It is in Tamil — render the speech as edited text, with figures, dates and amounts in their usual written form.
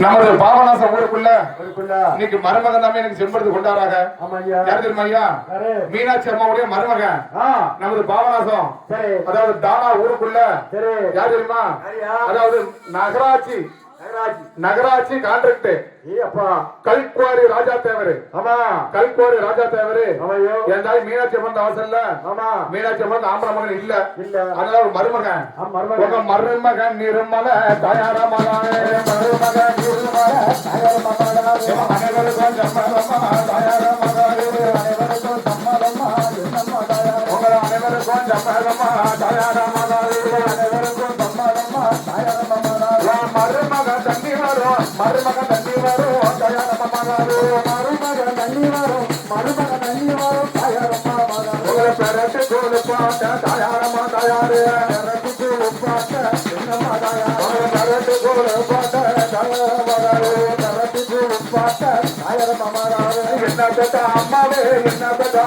நமது பாபநாசம் ஊருக்குள்ள இன்னைக்கு மருமகன் தான் எனக்கு செம்படுத்து கொண்டாடுறாங்க. யார் தெரியுமா ஐயா? மீனாட்சி அம்மாவுடைய மருமகன் நமது பாபநாசம். அதாவது தானா ஊருக்குள்ள யார் தெரியுமா? அதாவது நகராட்சி கான்ட்ராக்ட் கல்குவாரி ராஜா தேவரு. கல்குவாரி ராஜா தேவரு என் தாய் மீனாட்சி அம்மன் அவசரம்ல. மீனாட்சி அம்மன் ஆம்பளை மகன் இல்ல, அதனால ஒரு மருமகன். உங்க மருமகன் நிர்மல தயாரமான மருமகன் நிர்மல அனைவருக்கும் சம்மதமா தயாரமாக அனைவருக்கும் சம்மதமா உங்களை அனைவருக்கும் சம்மதமா தயாரமாக அனைவருக்கும் சம்மதமா தயாரமாக மருமகன் தண்ணி வரும் மருமகன் தண்ணி வரும் தயாரமாகாது மருமகன் தண்ணி வரும் மருமகன் தண்ணி வரும் தயாரமாக உங்களை பெரட்டு கொடுப்பாட்ட தயாரமா தயாரு பெரட்டு கொடுப்பாட்ட என்னமா தயாரு பெரட்டு கொடுப்பாட்ட தயாரமாகாது பெரட்டு கொடுப்பாட்ட தயாரமாகாது என்ன பெற்ற அம்மாவே என்ன பெற்ற